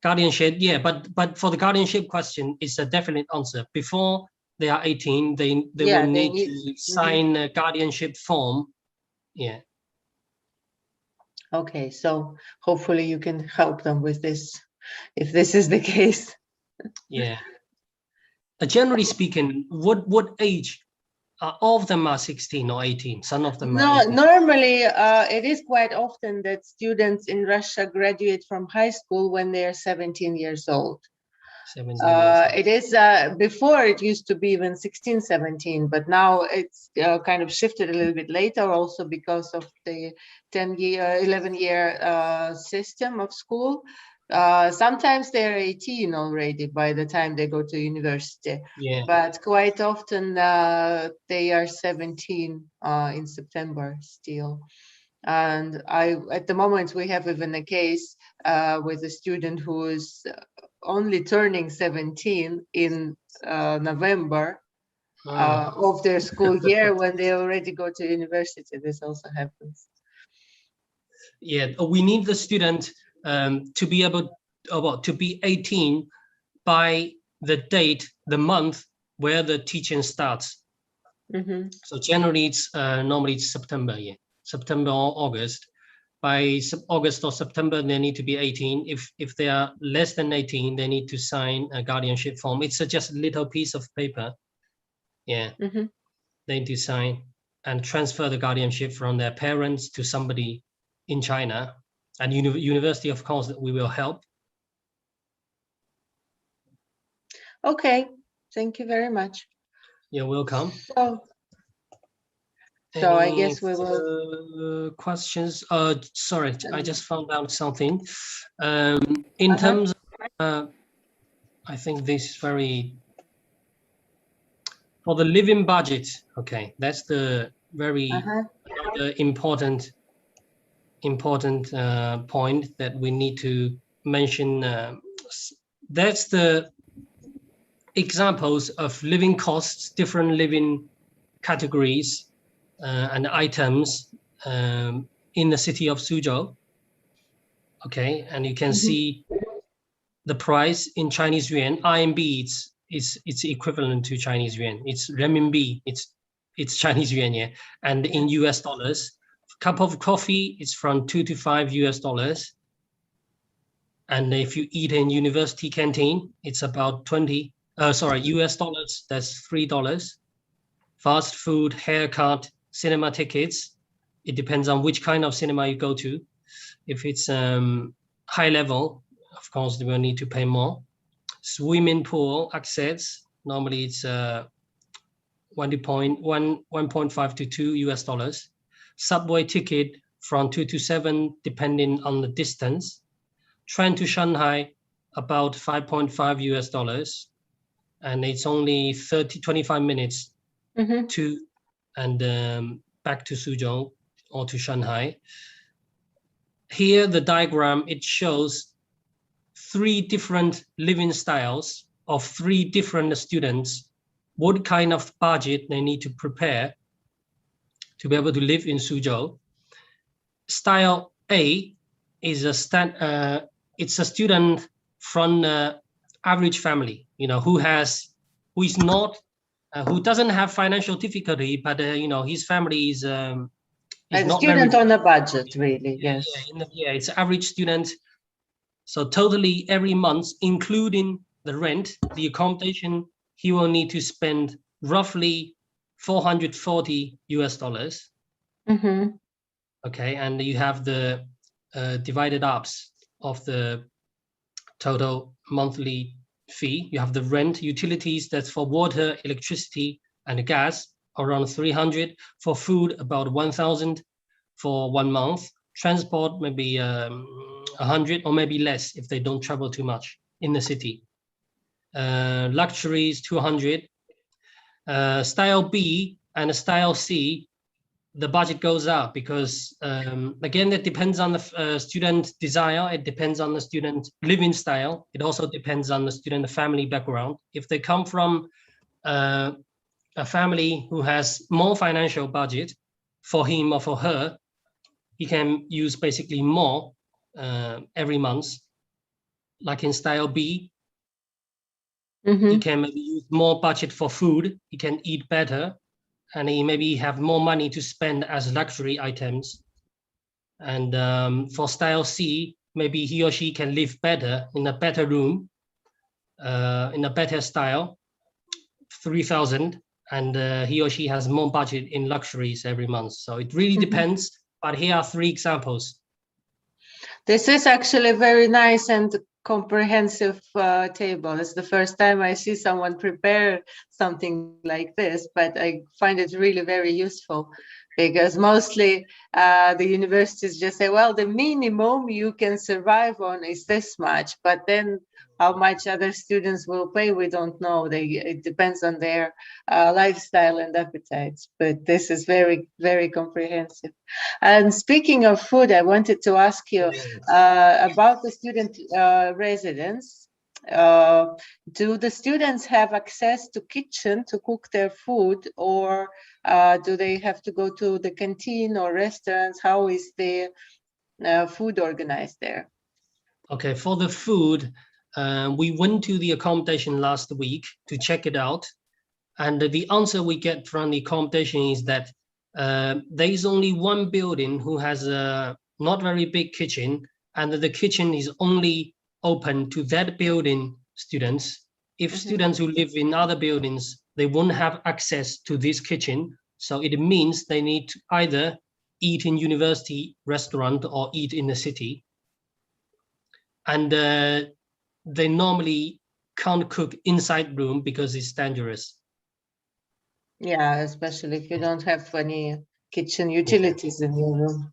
Guardianship, yeah, but for the guardianship question, it's a definite answer. Before they are 18, they will need to sign a guardianship form. Yeah. Okay, so hopefully you can help them with this, if this is the case. Yeah. Generally speaking, what age? All of them are 16 or 18. Some of them are 18. Normally, it is quite often that students in Russia graduate from high school when they are 17 years old. It is before it used to be even 16, 17, but now it's kind of shifted a little bit later, also because of the 11-year system of school. Sometimes they're 18 already by the time they go to university, but quite often they are 17 in September still. And at the moment, we have even a case with a student who is only turning 17 in November of their school year when they already go to university. This also happens. Yeah, we need the student to be able to be 18 by the date, the month where the teaching starts. So generally, it's normally it's September, September or August. By August or September, they need to be 18. If they are less than 18, they need to sign a guardianship form. It's just a little piece of paper. They need to sign and transfer the guardianship from their parents to somebody in China. And university, of course, that we will help. Okay, thank you very much. You're welcome. So, So I guess we will... questions? Sorry, I just found out something. In terms of, I think this is very, for the living budget, okay, that's the very important point that we need to mention. That's the examples of living costs, different living categories and items in the city of Sudzhou. Okay, and you can see the price in Chinese yuan. RMB, it's equivalent to Chinese yuan. It's renminbi, it's Chinese yuan, yeah. And in US dollars, a cup of coffee is from $2 to $5. And if you eat in university canteen, it's about US dollars, that's $3. Fast food, haircut, cinema tickets. It depends on which kind of cinema you go to. If it's high level, of course, you will need to pay more. Swimming pool access, normally it's 1.5 to 2 US dollars. Subway ticket from 2 to 7, depending on the distance. Train to Shanghai, about 5.5 US dollars. And it's only 25 minutes to and back to Sudzhou or to Shanghai. Here, the diagram, it shows 3 different living styles of 3 different students, what kind of budget they need to prepare to be able to live in Sudzhou. Style A is it's a student from average family, you know, who doesn't have financial difficulty, but his family is a student on a budget, really. Yes. Yeah, it's average student. So totally every month, including the rent, the accommodation, he will need to spend roughly 440 US dollars. Okay, and you have the divided ups of the total monthly fee. You have the rent, utilities, that's for water, electricity, and gas, around 300. For food, about 1,000 for 1 month. Transport, maybe 100 or maybe less if they don't travel too much in the city. Luxuries, 200. Style B and style C, the budget goes up because, again, it depends on the student desire. It depends on the student living style. It also depends on the student family background. If they come from a family who has more financial budget for him or for her, he can use basically more every month. Like in style B, he can maybe use more budget for food. He can eat better. And he maybe have more money to spend as luxury items. And for style C, maybe he or she can live better in a better room, in a better style, 3,000, and he or she has more budget in luxuries every month. So it really depends, but here are 3 examples. This is actually very nice and comprehensive table. It's the first time I see someone prepare something like this, but I find it really very useful because mostly the universities just say, well, the minimum you can survive on is this much, but then how much other students will pay, we don't know. It depends on their lifestyle and appetites, but this is very, very comprehensive. And speaking of food, I wanted to ask you about the student residence. Do the students have access to kitchen to cook their food, or do they have to go to the canteen or restaurants? How is the food organized there? Okay, for the food, we went to the accommodation last week to check it out. And the answer we get from the accommodation is that there is only one building who has a not very big kitchen, and the kitchen is only open to that building students. If students who live in other buildings, they won't have access to this kitchen. So it means they need to either eat in university restaurant or eat in the city. And they normally can't cook inside room because it's dangerous. Yeah, especially if you don't have any kitchen utilities in your room.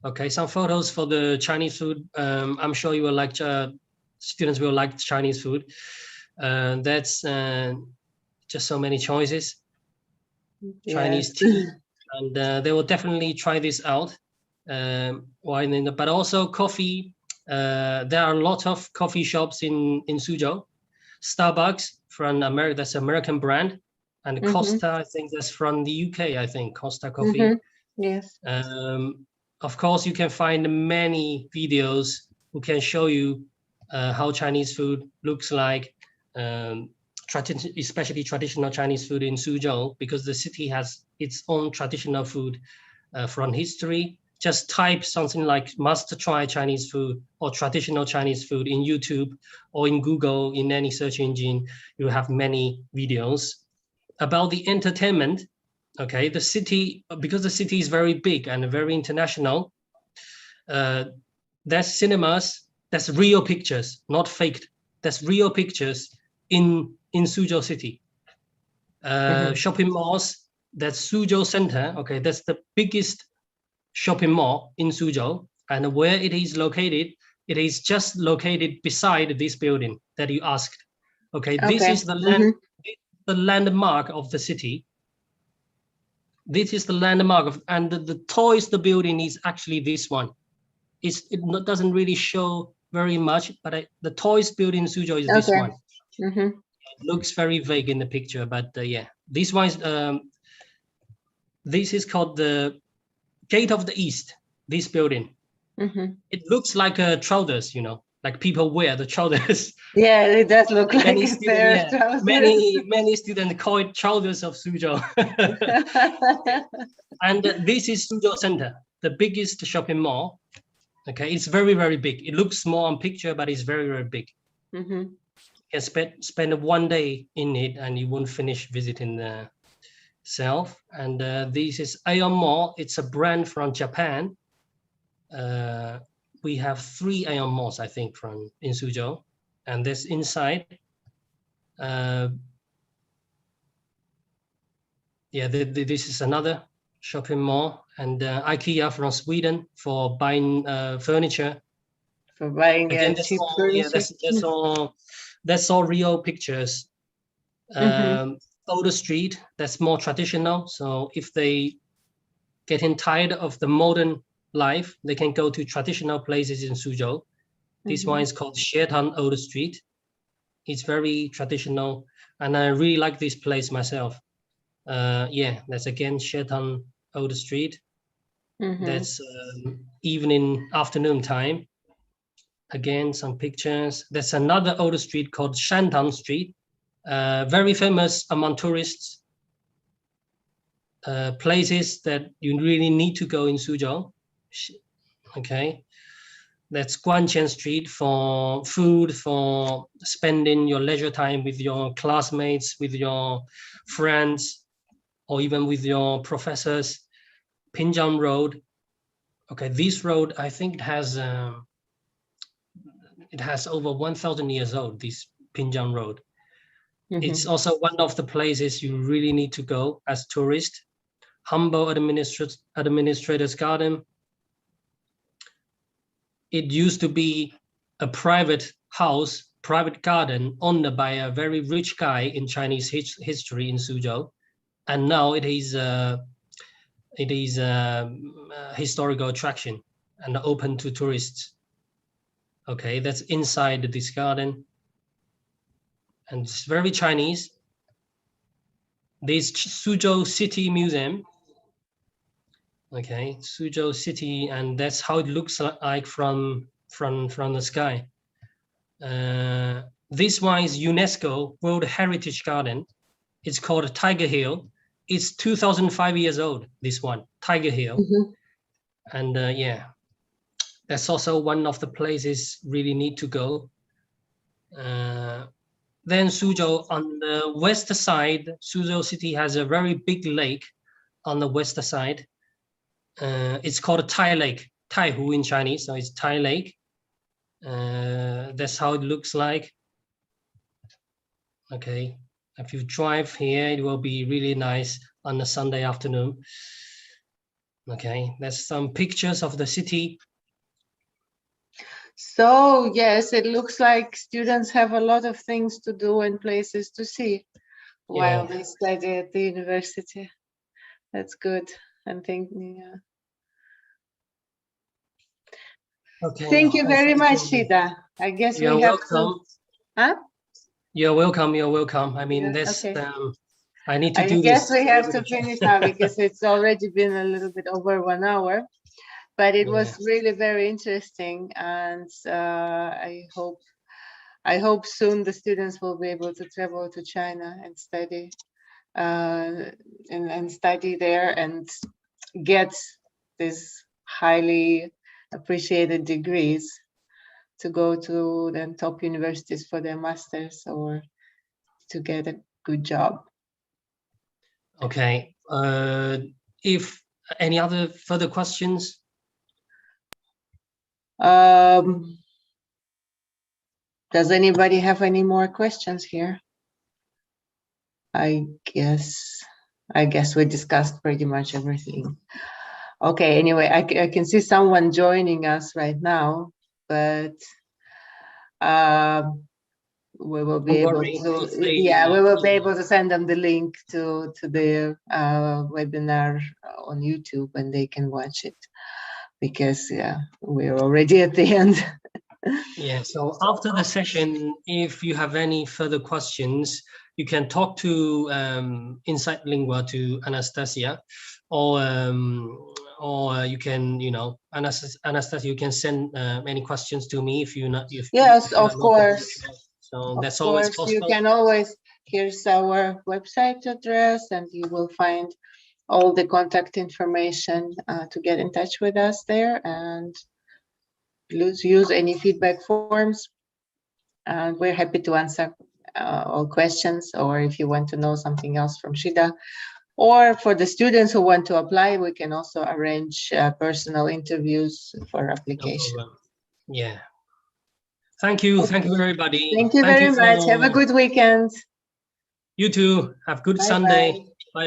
Okay, some photos for the Chinese food. I'm sure you will like, students will like Chinese food. That's just so many choices. Chinese tea, and they will definitely try this out. But also coffee. There are a lot of coffee shops in Sudzhou. Starbucks from America, that's an American brand, and Costa, I think that's from the UK. I think Costa Coffee. Yes. Of course, you can find many videos who can show you how Chinese food looks like, especially traditional Chinese food in Sudzhou, because the city has its own traditional food from history. Just type something like must try Chinese food or traditional Chinese food in YouTube or in Google, in any search engine. You have many videos about the entertainment. Okay, the city, because the city is very big and very international, there's cinemas, that's real pictures, not faked. That's real pictures in Suzhou city. Shopping malls, that's Suzhou Center. Okay, that's the biggest shopping mall in Suzhou, and where it is located, it is just located beside this building that you asked. Okay, this is the the landmark of the city. This is the landmark of, and the tallest building is actually this one. It doesn't really show very much, but the tallest building in Suzhou is this one. It looks very vague in the picture, but yeah, this one is, this is called the Gate of the East, this building. It looks like trousers, you know, like people wear the trousers. Yeah, it does look like many a pair of trousers. Many students call it trousers of Suzhou. And this is Suzhou Center, the biggest shopping mall. Okay, it's very, very big. It looks small on picture, but it's very, very big. You can spend one day in it and you won't finish visiting the self. And this is Aeon Mall. It's a brand from Japan. We have 3 Aeon malls, I think, in Suzhou, and this inside. This is another shopping mall, and IKEA from Sweden for buying furniture. For buying cheap furniture. That's all real pictures. Older Street, that's more traditional. So if they getting tired of the modern life, they can go to traditional places in Suzhou. This one is called Shaitan Old Street. It's very traditional, and I really like this place myself. Yeah, that's again Shaitan Old Street. That's afternoon time. Again, some pictures. There's another old street called Shantan Street. Very famous among tourists. Places that you really need to go in Suzhou. Okay, that's Guanqian Street for food, for spending your leisure time with your classmates, with your friends, or even with your professors. Pinjiang Road. Okay, this road, I think it has over 1,000 years old, this Pinjiang Road. It's also one of the places you really need to go as tourist. Humble Administrator's Garden. It used to be a private house, private garden owned by a very rich guy in Chinese history in Suzhou, and now it is a historical attraction and open to tourists. Okay, that's inside this garden, and it's very Chinese. This Suzhou City Museum. Okay, Suzhou City, and that's how it looks like from the sky. This one is UNESCO World Heritage Garden. It's called Tiger Hill. It's 2,005 years old, this one, Tiger Hill. And yeah, that's also one of the places really need to go. Then Suzhou, on the west side, Suzhou City has a very big lake on the west side. It's called Tai Lake, Taihu in Chinese, so it's Tai Lake. That's how it looks like. Okay, if you drive here, it will be really nice. on a Sunday afternoon. Okay, there's some pictures of the city. So yes, it looks like students have a lot of things to do and places to see while they study at the university. That's good. And Okay. Thank you very much, Shida. I guess you're we have welcome. to. Huh? You're welcome. You're welcome. I mean, this. Okay. I need to do I guess this. we have to finish now because it's already been a little bit over 1 hour. But it was really very interesting, and I hope soon the students will be able to travel to China and study and study there and get these highly appreciated degrees to go to the top universities for their masters or to get a good job. Okay. If any other further questions? Does anybody have any more questions here? I guess we discussed pretty much everything. Okay, anyway, I can see someone joining us right now, but we will be able to, we will be able to send them the link to the webinar on YouTube, and they can watch it, because we're already at the end. Yeah, so after the session, if you have any further questions, you can talk to Insight Lingua, to Anastasia, or you can, Anastasia, you can send any questions to me if you're not. Yes, of course. So that's always possible. You can always. Here's our website address, and you will find all the contact information to get in touch with us there, and use any feedback forms, and we're happy to answer all questions. Or if you want to know something else from Shida, or for the students who want to apply, we can also arrange personal interviews for application. No problem. Yeah. Thank you. Thank you, everybody. Thank you very much. Have a good weekend. You too. Have a good Bye-bye. Sunday.